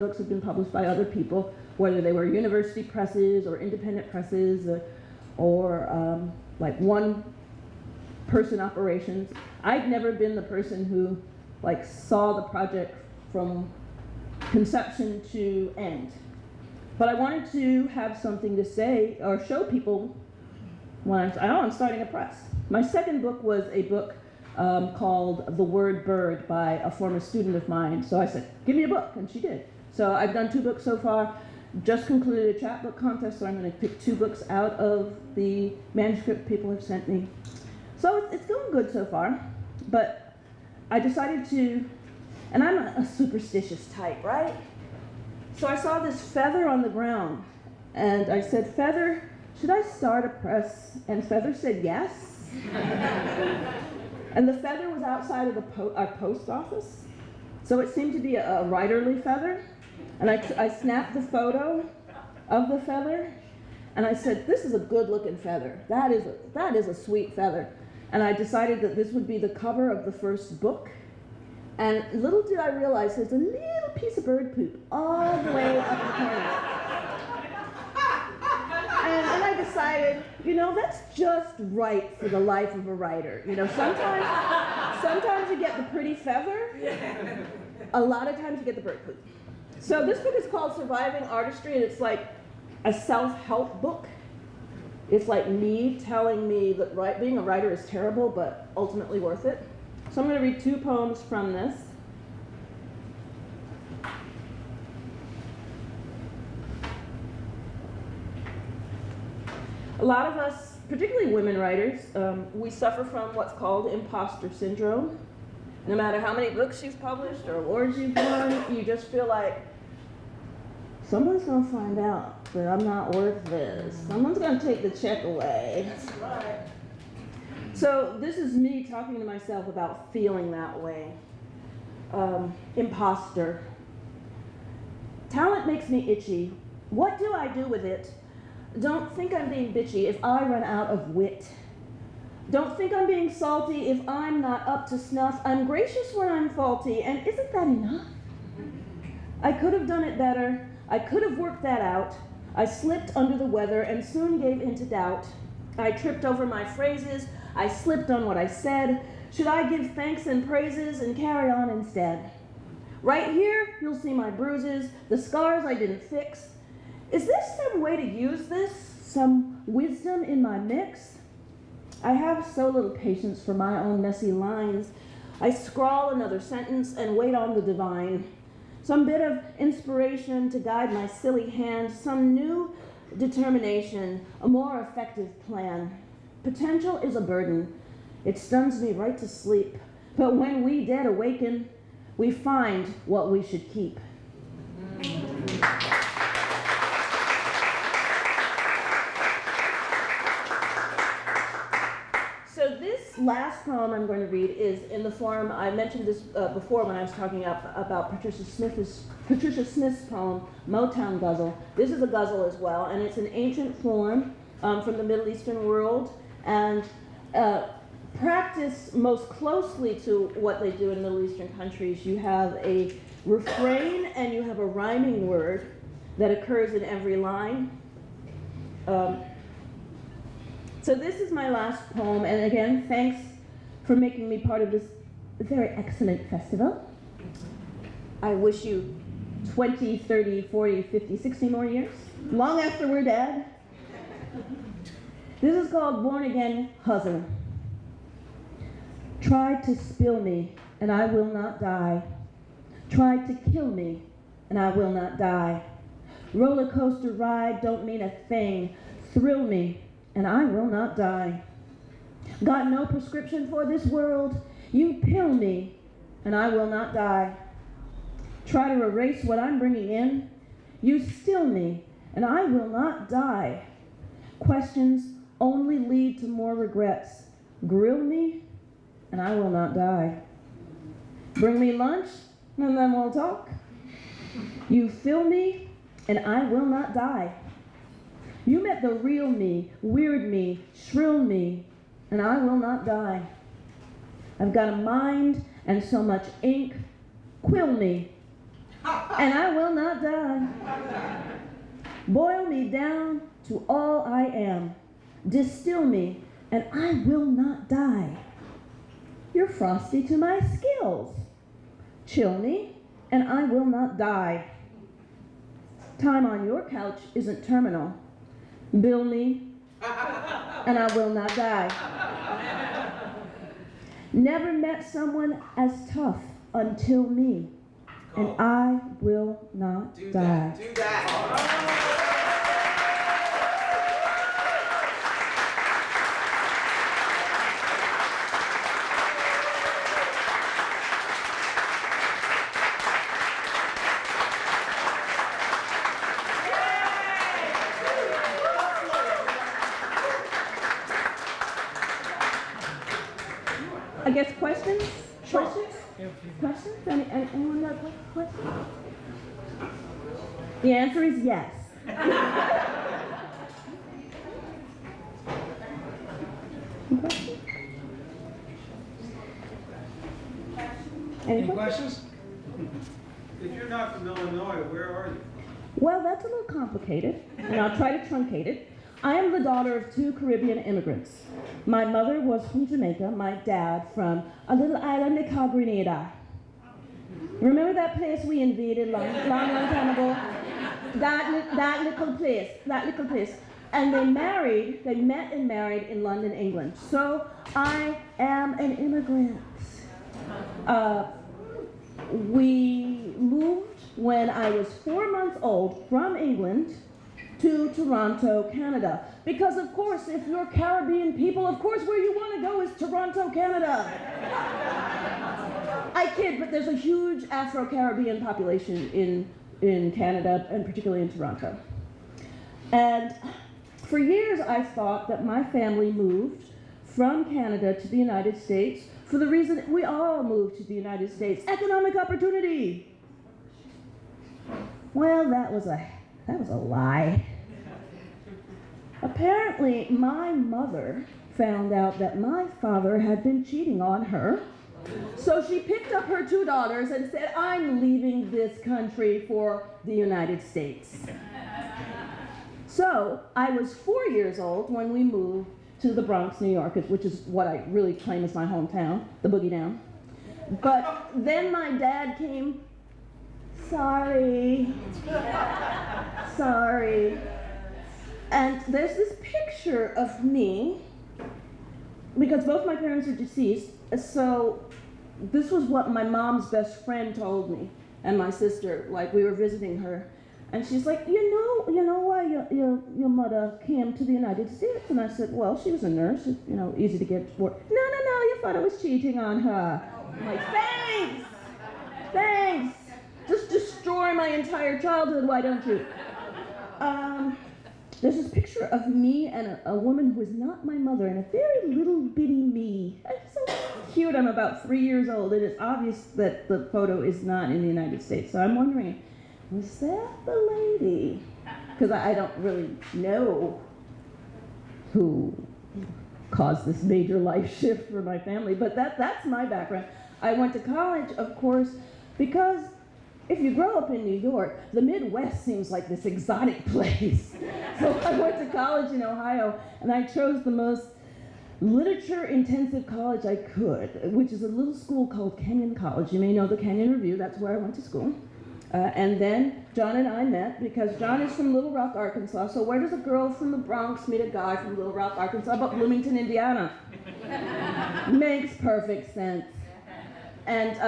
books have been published by other people, whether they were university presses or independent presses or like one-person operations. I've never been the person who like saw the project from conception to end. But I wanted to have something to say or show people when I'm starting a press. My second book was a book called The Word Bird by a former student of mine. So I said, give me a book, and she did. So I've done 2 books so far. Just concluded a chapbook contest, so I'm going to pick 2 books out of the manuscript people have sent me. So it's going good so far, but I decided to, and I'm a superstitious type, right? So I saw this feather on the ground, and I said, Feather, should I start a press? And Feather said yes. And the feather was outside of our post office, so it seemed to be a writerly feather. And I snapped the photo of the feather, and I said, this is a good-looking feather. That is a sweet feather. And I decided that this would be the cover of the first book. And little did I realize there's a little piece of bird poop all the way up the corner. And I decided, you know, that's just right for the life of a writer. You know, sometimes you get the pretty feather, a lot of times you get the bird poop. So this book is called Surviving Artistry, and it's like a self-help book. It's like me telling me that being a writer is terrible, but ultimately worth it. So I'm going to read 2 poems from this. A lot of us, particularly women writers, we suffer from what's called imposter syndrome. No matter how many books you've published or awards you've won, you just feel like someone's going to find out that I'm not worth this. Someone's going to take the check away. That's right. So this is me talking to myself about feeling that way. Imposter. Talent makes me itchy. What do I do with it? Don't think I'm being bitchy if I run out of wit. Don't think I'm being salty if I'm not up to snuff. I'm gracious when I'm faulty, and isn't that enough? I could have done it better. I could have worked that out. I slipped under the weather and soon gave into doubt. I tripped over my phrases. I slipped on what I said. Should I give thanks and praises and carry on instead? Right here, you'll see my bruises, the scars I didn't fix. Is this some way to use this? Some wisdom in my mix? I have so little patience for my own messy lines. I scrawl another sentence and wait on the divine. Some bit of inspiration to guide my silly hand, some new determination, a more effective plan. Potential is a burden. It stuns me right to sleep. But when we dead awaken, we find what we should keep. So this last poem I'm going to read is in the form, I mentioned this before when I was talking about Patricia Smith's poem, Motown Ghazal. This is a ghazal as well, and it's an ancient form from the Middle Eastern world, and practiced most closely to what they do in Middle Eastern countries. You have a refrain and you have a rhyming word that occurs in every line. So this is my last poem, and again, thanks for making me part of this very excellent festival. I wish you 20, 30, 40, 50, 60 more years, long after we're dead. This is called Born Again Hustle. Try to spill me, and I will not die. Try to kill me, and I will not die. Roller coaster ride don't mean a thing. Thrill me, and I will not die. Got no prescription for this world. You pill me, and I will not die. Try to erase what I'm bringing in. You still me, and I will not die. Questions only lead to more regrets. Grill me, and I will not die. Bring me lunch, and then we'll talk. You fill me, and I will not die. You met the real me, weird me, shrill me, and I will not die. I've got a mind and so much ink. Quill me, and I will not die. Boil me down to all I am. Distill me, and I will not die. You're frosty to my skills. Chill me, and I will not die. Time on your couch isn't terminal. Bill me, and I will not die. Never met someone as tough until me, and I will not die. Do that. I guess questions? Questions? Questions? Anyone got questions? The answer is yes. Questions? Any questions? If you're not from Illinois, where are you? Well, that's a little complicated, and I'll try to truncate it. I am the daughter of 2 Caribbean immigrants. My mother was from Jamaica, my dad from a little island they call Grenada. Remember that place we invaded long time ago? That little place. And they met and married in London, England. So I am an immigrant. We moved when I was 4 months old from England to Toronto, Canada. Because of course, if you're Caribbean people, of course where you want to go is Toronto, Canada. I kid, but there's a huge Afro-Caribbean population in Canada, and particularly in Toronto. And for years I thought that my family moved from Canada to the United States for the reason we all moved to the United States, economic opportunity. Well, that was a lie. Apparently, my mother found out that my father had been cheating on her. So she picked up her 2 daughters and said, I'm leaving this country for the United States. So I was 4 years old when we moved to the Bronx, New York, which is what I really claim as my hometown, the Boogie Down. But then my dad came, sorry. And there's this picture of me, because both my parents are deceased, so this was what my mom's best friend told me, and my sister, like we were visiting her. And she's like, you know why your mother came to the United States? And I said, well, she was a nurse, easy to get work. No, your father was cheating on her. I'm like, thanks. Just destroy my entire childhood, why don't you? There's this picture of me and a woman who is not my mother, and a very little bitty me. It's so cute. I'm about 3 years old, and it's obvious that the photo is not in the United States. So I'm wondering, was that the lady? Because I don't really know who caused this major life shift for my family, but that's my background. I went to college, of course, because if you grow up in New York, the Midwest seems like this exotic place. So I went to college in Ohio, and I chose the most literature-intensive college I could, which is a little school called Kenyon College. You may know the Kenyon Review, that's where I went to school. And then John and I met because John is from Little Rock, Arkansas. So where does a girl from the Bronx meet a guy from Little Rock, Arkansas? But Bloomington, Indiana. Makes perfect sense. And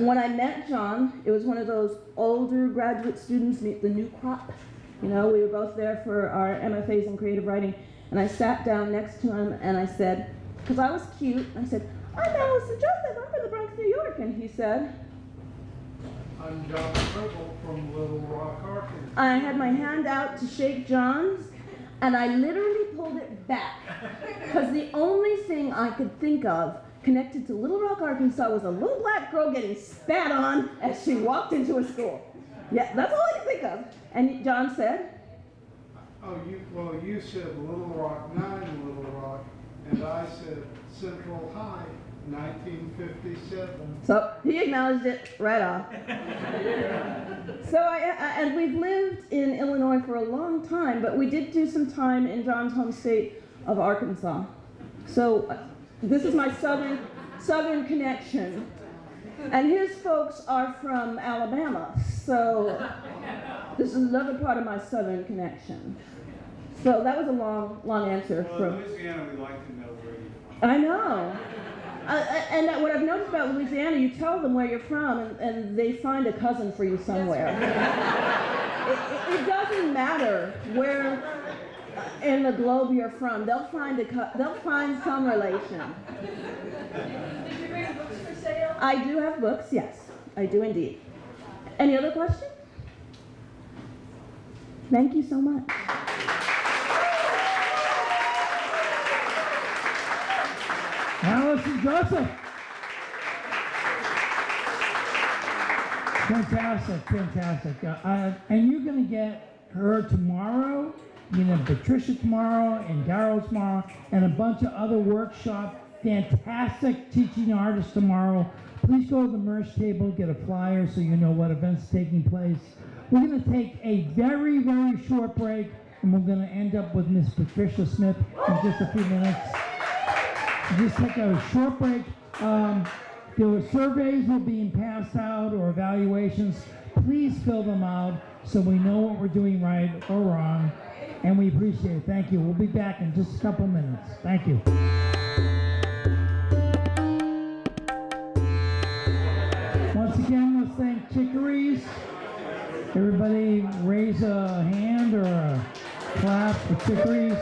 when I met John, it was one of those older graduate students meet the new crop. We were both there for our MFAs in creative writing. And I sat down next to him and I said, because I was cute, I said, I'm Allison Joseph, I'm from the Bronx, New York. And he said, I'm John Purple from Little Rock, Arkansas. I had my hand out to shake John's, and I literally pulled it back. Because the only thing I could think of connected to Little Rock, Arkansas was a little black girl getting spat on as she walked into a school. Yeah, that's all I could think of. And John said, you said Little Rock, 9 Little Rock, and I said Central High. 1957. So he acknowledged it right off. So and we've lived in Illinois for a long time, but we did do some time in John's home state of Arkansas. So this is my southern connection. And his folks are from Alabama. So this is another part of my southern connection. So that was a long answer. Well, Louisiana, we like to know where you're from. I know. And what I've noticed about Louisiana, you tell them where you're from, and they find a cousin for you somewhere. It doesn't matter where in the globe you're from. They'll find some relation. Did you bring books for sale? I do have books, yes, I do indeed. Any other questions? Thank you so much. Allison Joseph. Fantastic. And you're going to get her tomorrow, Patricia tomorrow, and Daryl tomorrow, and a bunch of other workshop, fantastic teaching artists tomorrow. Please go to the merch table, get a flyer so you know what events are taking place. We're going to take a very, very short break, and we're going to end up with Miss Patricia Smith in just a few minutes. Just take a short break. The surveys will be passed out or evaluations. Please fill them out so we know what we're doing right or wrong, and we appreciate it. Thank you. We'll be back in just a couple minutes. Thank you. Once again, let's thank Chicories. Everybody raise a hand or a clap for Chicories.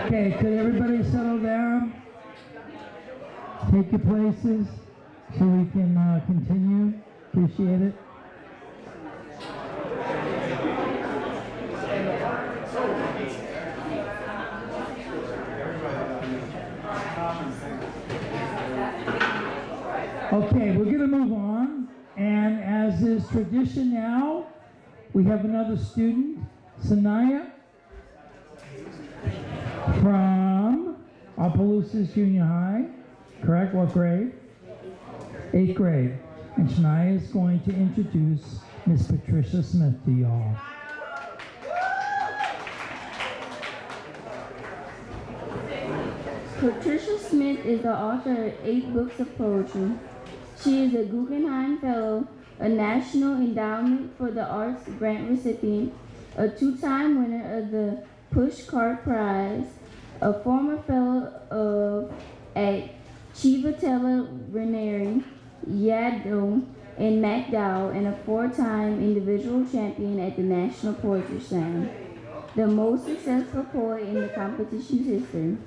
Okay, could everybody settle down? Take your places so we can continue. Appreciate it. Okay, we're going to move on, and as is tradition now, we have another student, Sanaya, from Opelousas Junior High, correct? What grade? 8th grade. And Shania is going to introduce Miss Patricia Smith to y'all. Patricia Smith is the author of 8 books of poetry. She is a Guggenheim Fellow, a National Endowment for the Arts grant recipient, a 2-time winner of the Pushcart Prize, a former fellow at Chivatella Reneri, Yaddo, and MacDowell, and a 4-time individual champion at the National Poetry Slam, the most successful poet in the competition's history.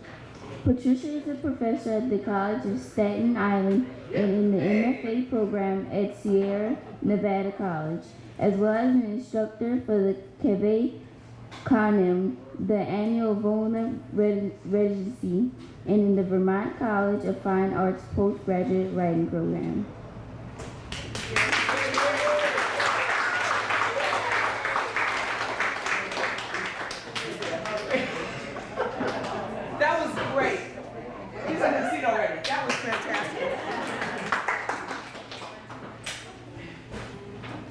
Patricia is a professor at the College of Staten Island and in the MFA program at Sierra Nevada College, as well as an instructor for the Cave Canem, the annual Volna Residency, and in the Vermont College of Fine Arts postgraduate writing program. That was great. He's in the seat already. That was fantastic.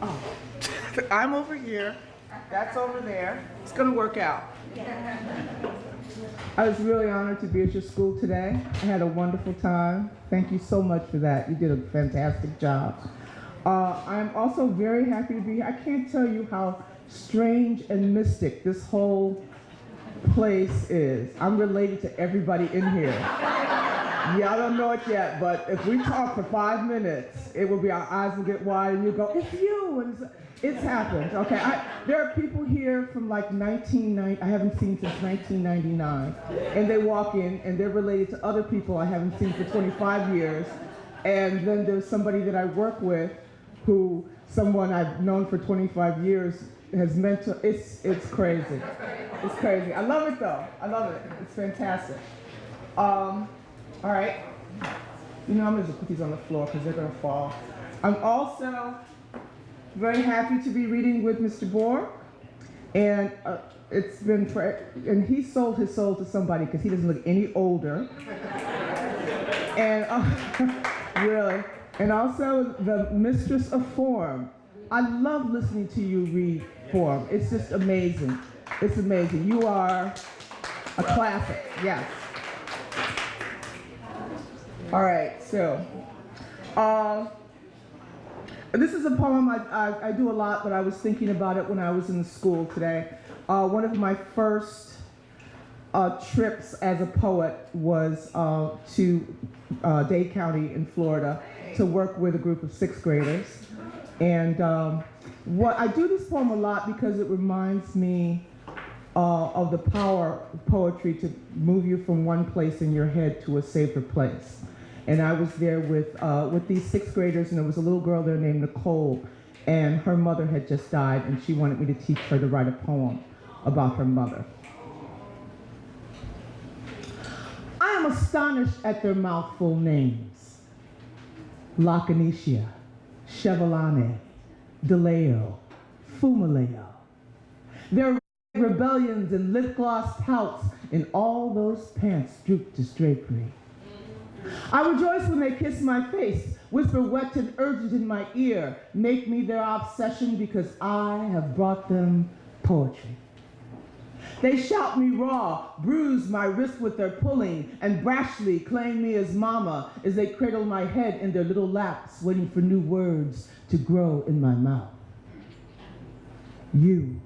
Oh, I'm over here. That's over there. It's gonna work out. I was really honored to be at your school today. I had a wonderful time. Thank you so much for that. You did a fantastic job. I'm also very happy to be here. I can't tell you how strange and mystic this whole place is. I'm related to everybody in here. Y'all don't know it yet, but if we talk for 5 minutes, it will be our eyes will get wide and you go, it's you, and it's happened. Okay, there are people here from like 1990, I haven't seen since 1999, and they walk in and they're related to other people I haven't seen for 25 years, and then there's somebody that I work with who someone I've known for 25 years has meant to, it's crazy. It's crazy. I love it though. I love it. It's fantastic. All right. You know, I'm going to put these on the floor because they're going to fall. I'm also very happy to be reading with Mr. Borg. And it's been and he sold his soul to somebody because he doesn't look any older. And really. And also the mistress of form. I love listening to you read form. It's just amazing. It's amazing. You are a classic, yes. All right, so this is a poem I do a lot, but I was thinking about it when I was in the school today. One of my first trips as a poet was to Dade County in Florida to work with a group of 6th graders. And what I do this poem a lot because it reminds me of the power of poetry to move you from one place in your head to a safer place. And I was there with these 6th graders, and there was a little girl there named Nicole, and her mother had just died, and she wanted me to teach her to write a poem about her mother. I am astonished at their mouthful names. Lacanicia, Chevalane, DeLeo, Fumaleo. Their rebellions and lip gloss pouts in all those pants drooped as drapery. I rejoice when they kiss my face, whisper wet and urgent in my ear, make me their obsession because I have brought them poetry. They shout me raw, bruise my wrist with their pulling, and brashly claim me as mama as they cradle my head in their little laps, waiting for new words to grow in my mouth. You.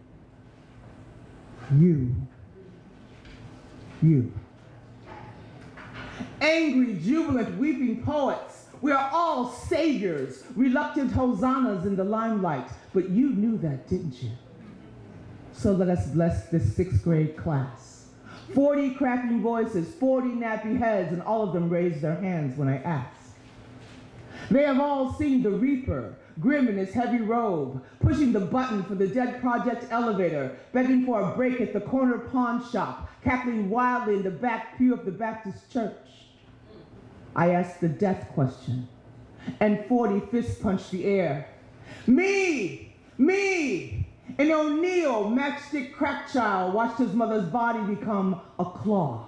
Angry, jubilant, weeping poets, we are all saviors, reluctant hosannas in the limelight, but you knew that, didn't you? So let us bless this 6th grade class. 40 cracking voices, 40 nappy heads, and all of them raised their hands when I asked. They have all seen the Reaper, grim in his heavy robe, pushing the button for the Dead Project elevator, begging for a break at the corner pawn shop, cackling wildly in the back pew of the Baptist church. I asked the death question, and 40 fist punched the air. Me! An O'Neill matchstick crack child watched his mother's body become a claw.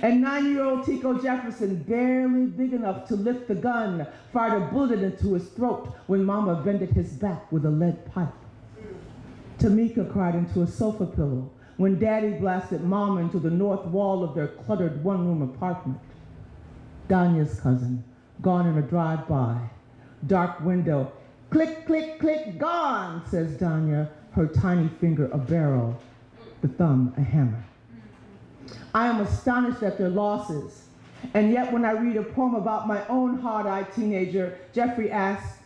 And 9-year-old Tico Jefferson, barely big enough to lift the gun, fired a bullet into his throat when Mama bended his back with a lead pipe. Tamika cried into a sofa pillow when Daddy blasted Mama into the north wall of their cluttered one-room apartment. Danya's cousin, gone in a drive-by. Dark window, click, click, click, gone, says Danya, her tiny finger a barrel, the thumb a hammer. I am astonished at their losses, and yet when I read a poem about my own hard-eyed teenager, Jeffrey asks,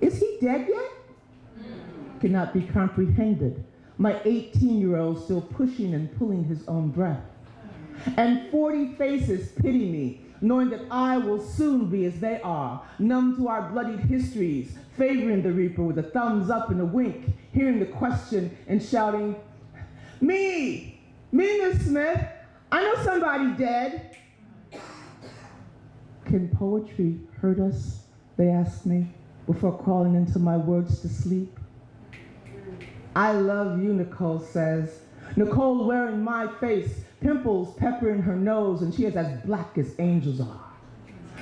is he dead yet? Cannot be comprehended. My 18-year-old still pushing and pulling his own breath. And 40 faces pity me, knowing that I will soon be as they are, numb to our bloodied histories, favoring the Reaper with a thumbs up and a wink, hearing the question and shouting, me, Miss Smith, I know somebody dead. Can poetry hurt us, they ask me, before crawling into my words to sleep? I love you, Nicole says. Nicole wearing my face, pimples peppering her nose, and she is as black as angels are.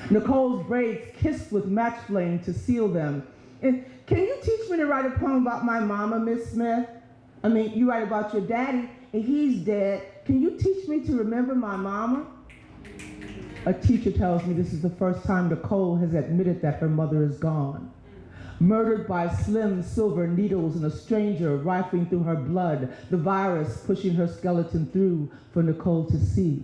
Nicole's braids kissed with match flame to seal them. And can you teach me to write a poem about my mama, Miss Smith? I mean, you write about your daddy, and he's dead. Can you teach me to remember my mama? A teacher tells me this is the first time Nicole has admitted that her mother is gone. Murdered by slim silver needles and a stranger rifling through her blood, the virus pushing her skeleton through for Nicole to see.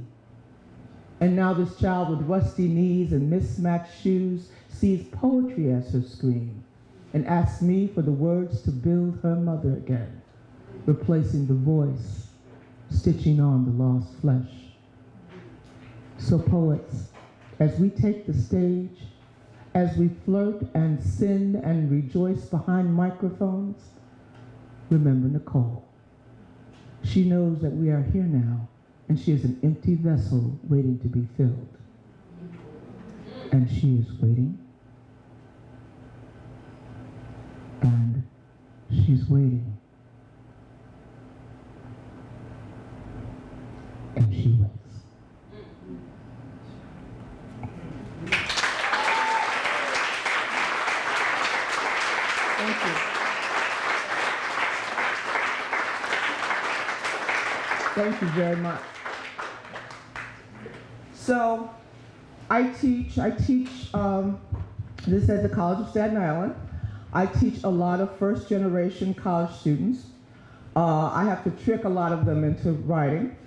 And now this child with rusty knees and mismatched shoes sees poetry as her scream and asks me for the words to build her mother again, replacing the voice, stitching on the lost flesh. So poets, as we take the stage, as we flirt and sin and rejoice behind microphones, remember Nicole. She knows that we are here now and she is an empty vessel waiting to be filled. And she is waiting, and she's waiting, and she waits. Thank you. Thank you very much. So, I teach this is at the College of Staten Island. I teach a lot of first-generation college students. I have to trick a lot of them into writing.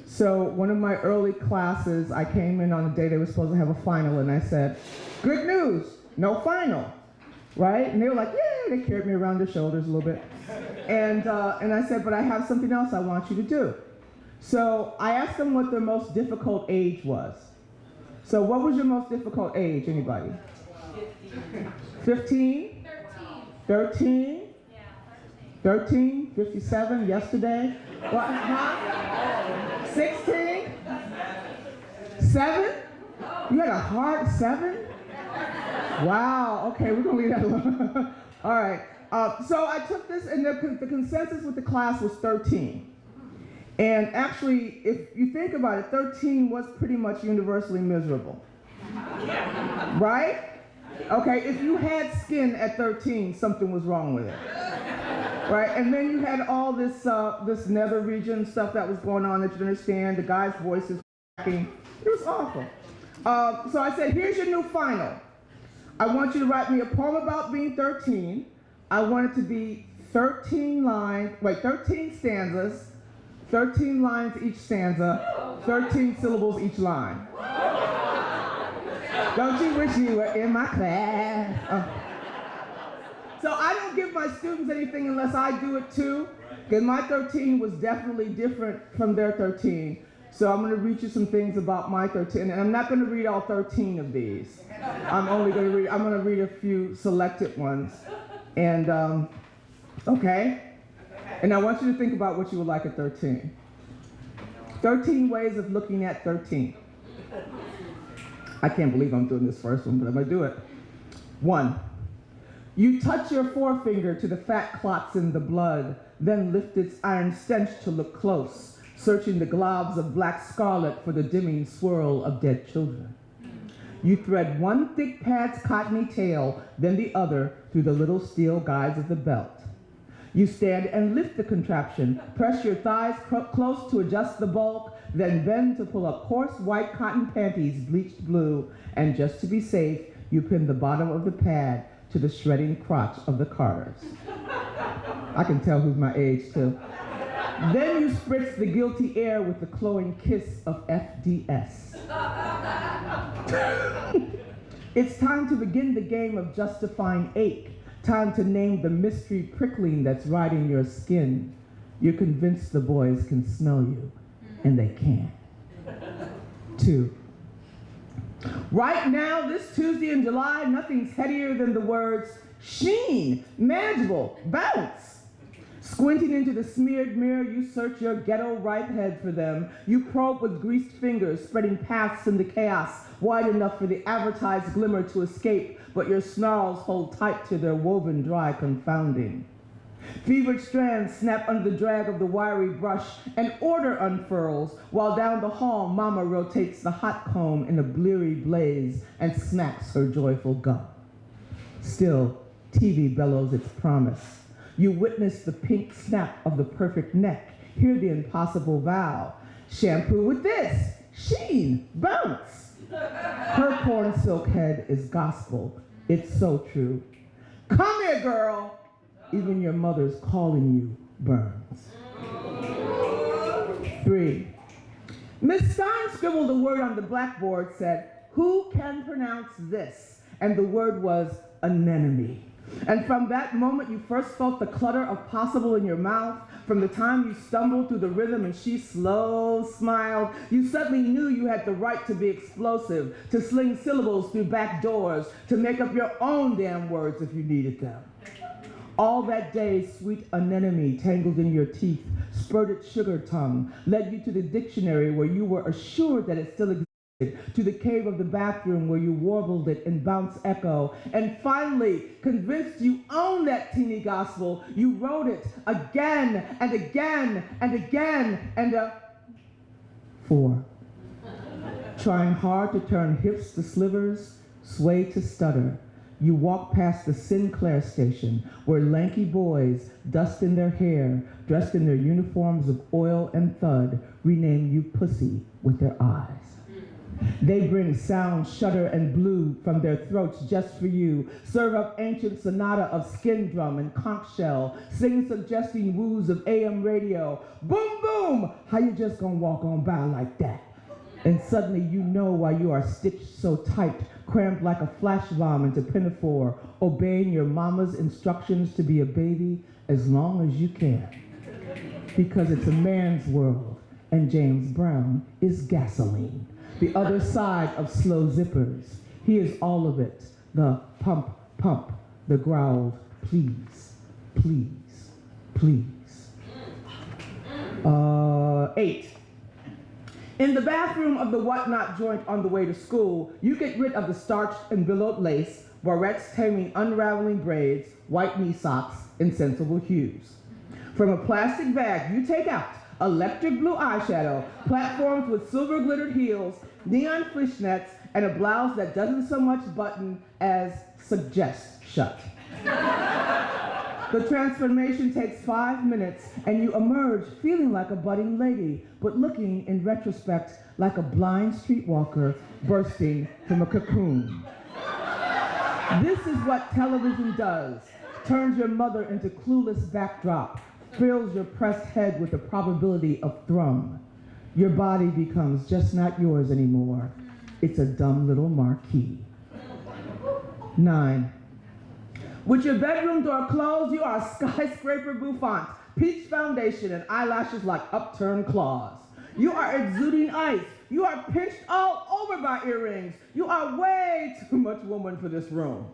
So one of my early classes, I came in on the day they were supposed to have a final, and I said, "Good news, no final," right? And they were like, "Yeah," they carried me around their shoulders a little bit. And I said, "But I have something else I want you to do." So I asked them what their most difficult age was. So what was your most difficult age, anybody? 15? 13? 13? 57, yesterday? What, huh? 16? 7? You had a hard 7? Wow, okay, we're gonna leave that alone. All right, so I took this, and the consensus with the class was 13. And actually, if you think about it, 13 was pretty much universally miserable. Right? Okay, if you had skin at 13, something was wrong with it. Right? And then you had all this this nether region stuff that was going on that you didn't understand. The guy's voice is cracking. It was awful. So I said, here's your new final. I want you to write me a poem about being 13. I want it to be 13 stanzas, 13 lines each stanza, 13 syllables each line. Don't you wish you were in my class? So I don't give my students anything unless I do it too, because my 13 was definitely different from their 13. So I'm going to read you some things about my 13, and I'm not going to read all 13 of these. I'm going to read a few selected ones. And, okay? And I want you to think about what you would like at 13. 13 ways of looking at 13. I can't believe I'm doing this first one, but I'm going to do it. 1. You touch your forefinger to the fat clots in the blood, then lift its iron stench to look close, searching the globs of black scarlet for the dimming swirl of dead children. You thread one thick pad's cottony tail, then the other through the little steel guides of the belt. You stand and lift the contraption, press your thighs close to adjust the bulk, then bend to pull up coarse white cotton panties bleached blue, and just to be safe, you pin the bottom of the pad to the shredding crotch of the Carters. I can tell who's my age too. Then you spritz the guilty air with the cloying kiss of FDS. It's time to begin the game of justifying ache. Time to name the mystery prickling that's riding your skin. You're convinced the boys can smell you, and they can't. 2. Right now, this Tuesday in July, nothing's headier than the words sheen, manageable, bounce. Squinting into the smeared mirror, you search your ghetto ripe head for them. You probe with greased fingers, spreading paths in the chaos, wide enough for the advertised glimmer to escape, but your snarls hold tight to their woven dry confounding. Fevered strands snap under the drag of the wiry brush, and order unfurls, while down the hall Mama rotates the hot comb in a bleary blaze and smacks her joyful gum. Still, TV bellows its promise. You witness the pink snap of the perfect neck, hear the impossible vow. Shampoo with this, sheen, bounce. Her corn silk head is gospel. It's so true. Come here, girl. Even your mother's calling you burns. 3. Miss Stein scribbled a word on the blackboard, said, "Who can pronounce this?" And the word was anemone. And from that moment, you first felt the clutter of possible in your mouth. From the time you stumbled through the rhythm and she slow smiled, you suddenly knew you had the right to be explosive, to sling syllables through back doors, to make up your own damn words if you needed them. All that day, sweet anemone tangled in your teeth, spurted sugar tongue led you to the dictionary where you were assured that it still existed, to the cave of the bathroom where you warbled it in bounce echo, and finally, convinced you owned that teeny gospel, you wrote it again and again and again and 4. Trying hard to turn hips to slivers, sway to stutter, you walk past the Sinclair station where lanky boys, dust in their hair, dressed in their uniforms of oil and thud, rename you pussy with their eyes. They bring sound, shudder, and blue from their throats just for you, serve up ancient sonata of skin drum and conch shell, sing suggesting woos of AM radio. Boom, boom! How you just gonna walk on by like that? And suddenly you know why you are stitched so tight, crammed like a flash bomb into pinafore, obeying your mama's instructions to be a baby as long as you can. Because it's a man's world, and James Brown is gasoline. The other side of slow zippers. He is all of it. The pump, pump, the growled, please, please, please. 8. In the bathroom of the whatnot joint on the way to school, you get rid of the starched and billowed lace, barrettes taming unraveling braids, white knee socks, and sensible hues. From a plastic bag, you take out electric blue eyeshadow, platforms with silver glittered heels, neon fishnets, and a blouse that doesn't so much button as suggest shut. The transformation takes 5 minutes, and you emerge feeling like a budding lady, but looking in retrospect like a blind streetwalker bursting from a cocoon. This is what television does. Turns your mother into clueless backdrop, fills your pressed head with the probability of thrum. Your body becomes just not yours anymore. It's a dumb little marquee. 9. With your bedroom door closed, you are a skyscraper bouffant, peach foundation, and eyelashes like upturned claws. You are exuding ice. You are pinched all over by earrings. You are way too much woman for this room.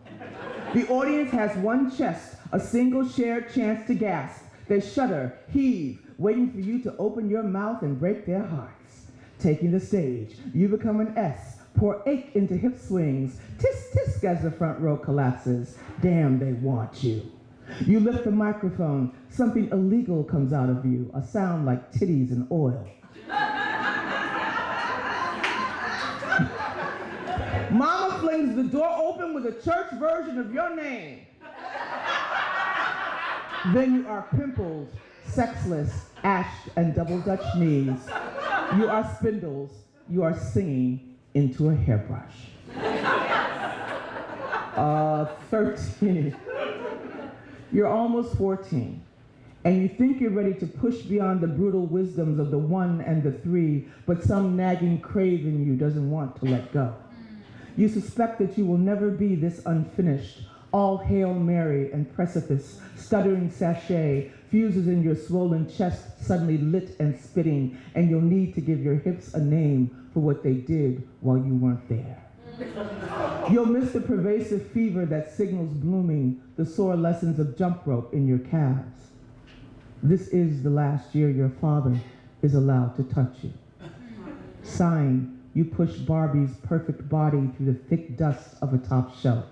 The audience has one chest, a single shared chance to gasp. They shudder, heave, waiting for you to open your mouth and break their hearts. Taking the stage, you become an S, pour ache into hip swings, tisk tisk as the front row collapses. Damn, they want you. You lift the microphone, something illegal comes out of you, a sound like titties and oil. Mama flings the door open with a church version of your name. Then you are pimpled, sexless, ashed, and double Dutch knees. You are spindles. You are singing into a hairbrush. 13. You're almost 14, and you think you're ready to push beyond the brutal wisdoms of the 1 and the 3, but some nagging crave in you doesn't want to let go. You suspect that you will never be this unfinished. All Hail Mary and precipice, stuttering sachet, fuses in your swollen chest suddenly lit and spitting, and you'll need to give your hips a name for what they did while you weren't there. You'll miss the pervasive fever that signals blooming, the sore lessons of jump rope in your calves. This is the last year your father is allowed to touch you. Sighing, you push Barbie's perfect body through the thick dust of a top shelf.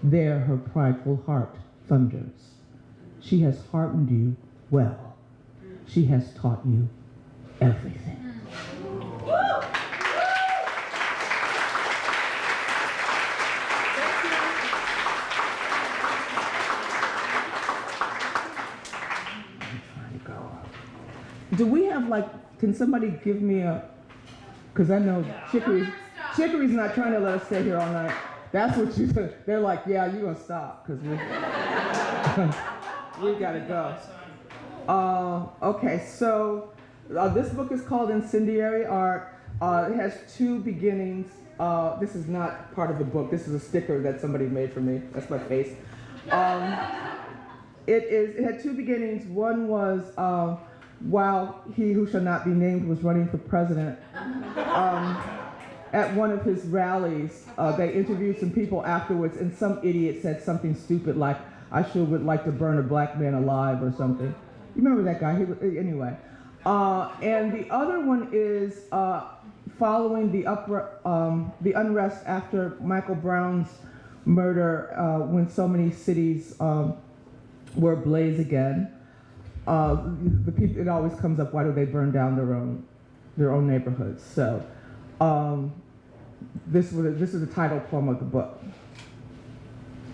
There her prideful heart thunders. She has heartened you well. She has taught you everything. Do we have can somebody give me because I know Chicory's not trying to let us stay here all night. That's what they're like, yeah, you're gonna stop, because we gotta go. Okay, so this book is called Incendiary Art. It has 2 beginnings. This is not part of the book. This is a sticker that somebody made for me. That's my face. It had 2 beginnings. One was while he who shall not be named was running for president. At one of his rallies, they interviewed some people afterwards, and some idiot said something stupid like, I sure would like to burn a black man alive or something. You remember that guy? He was, anyway. And the other one is following the unrest after Michael Brown's murder, when so many cities were ablaze again. The people, it always comes up, why do they burn down their own neighborhoods? So this is the title poem of the book,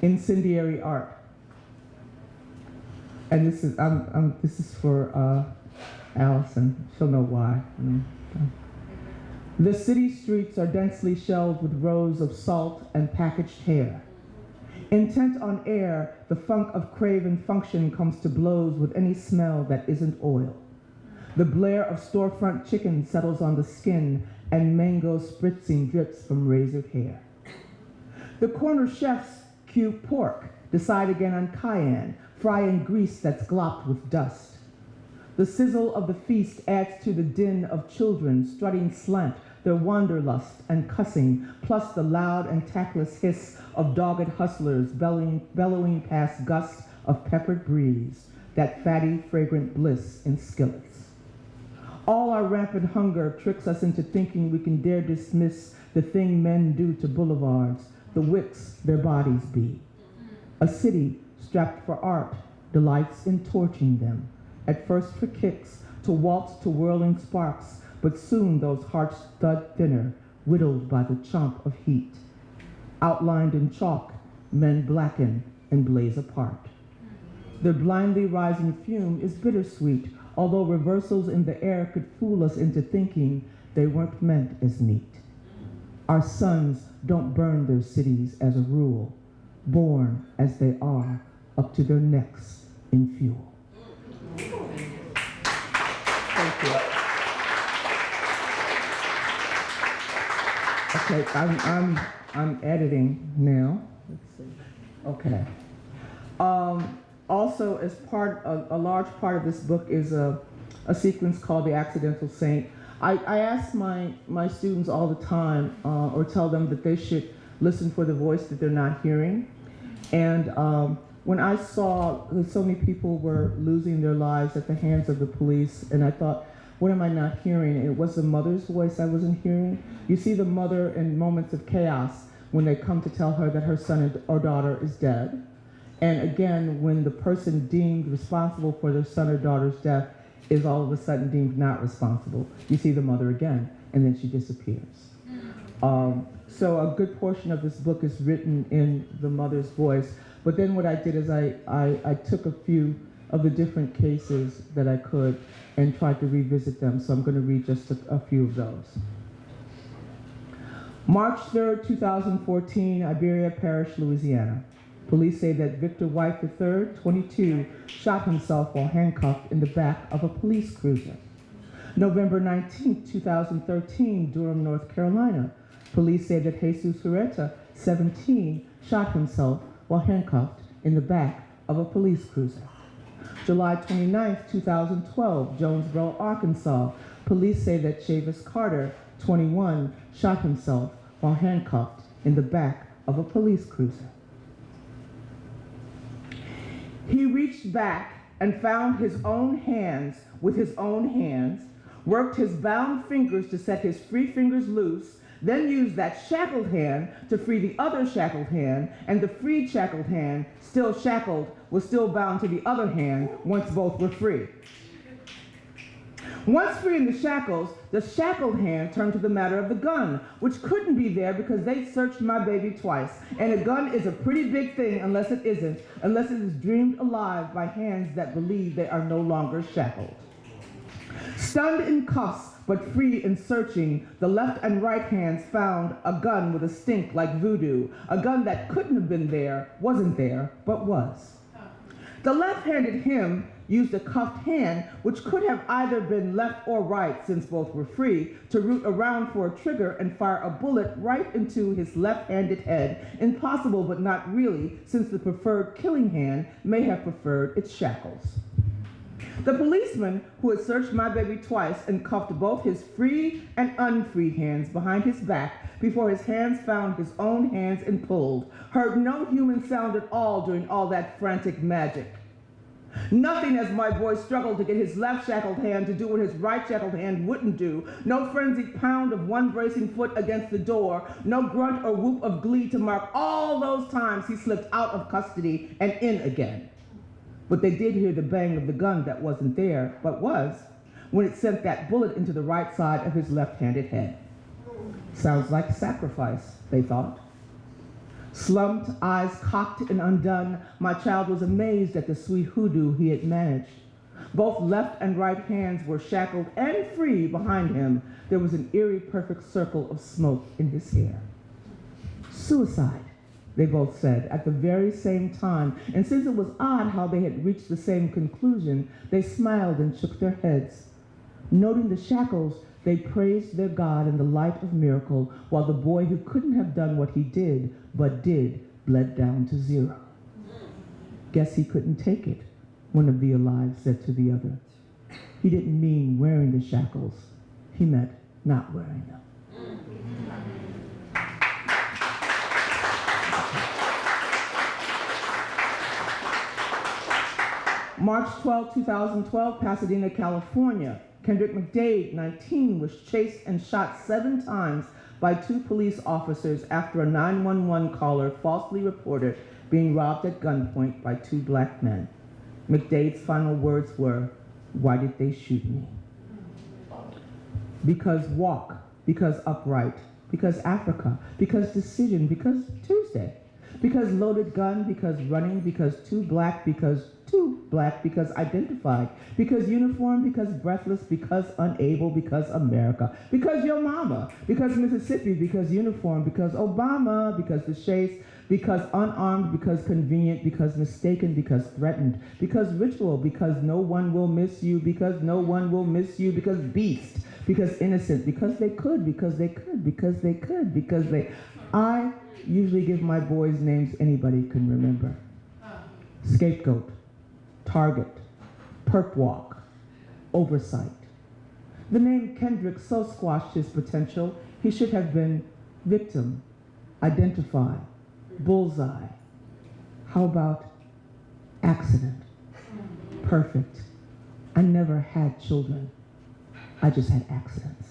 Incendiary Art. And this is for Allison. She'll know why. The city streets are densely shelved with rows of salt and packaged hair. Intent on air, the funk of craven function comes to blows with any smell that isn't oil. The blare of storefront chicken settles on the skin, and mango spritzing drips from razored hair. The corner chefs cue pork, decide again on cayenne, fry in grease that's glopped with dust. The sizzle of the feast adds to the din of children strutting slant, their wanderlust and cussing, plus the loud and tactless hiss of dogged hustlers bellowing past gusts of peppered breeze, that fatty, fragrant bliss in skillets. All our rampant hunger tricks us into thinking we can dare dismiss the thing men do to boulevards, the wicks their bodies be. A city strapped for art delights in torching them, at first for kicks, to waltz to whirling sparks, but soon those hearts thud thinner, whittled by the chomp of heat. Outlined in chalk, men blacken and blaze apart. Their blindly rising fume is bittersweet, although reversals in the air could fool us into thinking they weren't meant as neat. Our sons don't burn their cities as a rule, born as they are, up to their necks in fuel. Thank you. Okay, I'm editing now. Let's see. Okay. Also, as a large part of this book is a sequence called The Accidental Saint. I ask my students all the time, or tell them that they should listen for the voice that they're not hearing. And when I saw that so many people were losing their lives at the hands of the police, and I thought, what am I not hearing? And it was the mother's voice I wasn't hearing. You see the mother in moments of chaos when they come to tell her that her son or daughter is dead. And again, when the person deemed responsible for their son or daughter's death is all of a sudden deemed not responsible, you see the mother again, and then she disappears. So a good portion of this book is written in the mother's voice. But then what I did is I took a few of the different cases that I could and tried to revisit them. So I'm going to read just a few of those. March 3rd, 2014, Iberia Parish, Louisiana. Police say that Victor White III, 22, shot himself while handcuffed in the back of a police cruiser. November 19, 2013, Durham, North Carolina. Police say that Jesus Huerta, 17, shot himself while handcuffed in the back of a police cruiser. July 29, 2012, Jonesboro, Arkansas. Police say that Chavis Carter, 21, shot himself while handcuffed in the back of a police cruiser. He reached back and found his own hands with his own hands, worked his bound fingers to set his free fingers loose, then used that shackled hand to free the other shackled hand, and the freed shackled hand, still shackled, was still bound to the other hand once both were free. Once free in the shackles, the shackled hand turned to the matter of the gun, which couldn't be there because they searched my baby twice. And a gun is a pretty big thing unless it isn't, unless it is dreamed alive by hands that believe they are no longer shackled. Stunned in cuffs, but free in searching, the left and right hands found a gun with a stink like voodoo, a gun that couldn't have been there, wasn't there, but was. The left-handed him used a cuffed hand, which could have either been left or right, since both were free, to root around for a trigger and fire a bullet right into his left-handed head. Impossible, but not really, since the preferred killing hand may have preferred its shackles. The policeman, who had searched my baby twice and cuffed both his free and unfreed hands behind his back before his hands found his own hands and pulled, heard no human sound at all during all that frantic magic. Nothing as my boy struggled to get his left shackled hand to do what his right shackled hand wouldn't do. No frenzied pound of one bracing foot against the door. No grunt or whoop of glee to mark all those times he slipped out of custody and in again. But they did hear the bang of the gun that wasn't there, but was, when it sent that bullet into the right side of his left-handed head. Sounds like sacrifice, they thought. Slumped, eyes cocked and undone, my child was amazed at the sweet hoodoo he had managed. Both left and right hands were shackled and free behind him. There was an eerie, perfect circle of smoke in his hair. Suicide, they both said, at the very same time, and since it was odd how they had reached the same conclusion, they smiled and shook their heads. Noting the shackles, they praised their God in the light of miracle, while the boy who couldn't have done what he did, but did, bled down to zero. Guess he couldn't take it, one of the alive said to the other. He didn't mean wearing the shackles. He meant not wearing them. March 12, 2012, Pasadena, California. Kendrick McDade, 19, was chased and shot 7 times by 2 police officers after a 911 caller falsely reported being robbed at gunpoint by 2 black men. McDade's final words were, "Why did they shoot me?" Because walk, because upright, because Africa, because decision, because Tuesday, because loaded gun, because running, because too black, because identified, because uniform, because breathless, because unable, because America, because your mama, because Mississippi, because uniform, because Obama, because the chase, because unarmed, because convenient, because mistaken, because threatened, because ritual, because no one will miss you, because no one will miss you, because beast, because innocent, because they could, because they could, because they could, because they... I usually give my boys names anybody can remember. Scapegoat, target, perp walk, oversight. The name Kendrick so squashed his potential, he should have been victim, identify, bullseye. How about accident? Perfect. I never had children. I just had accidents.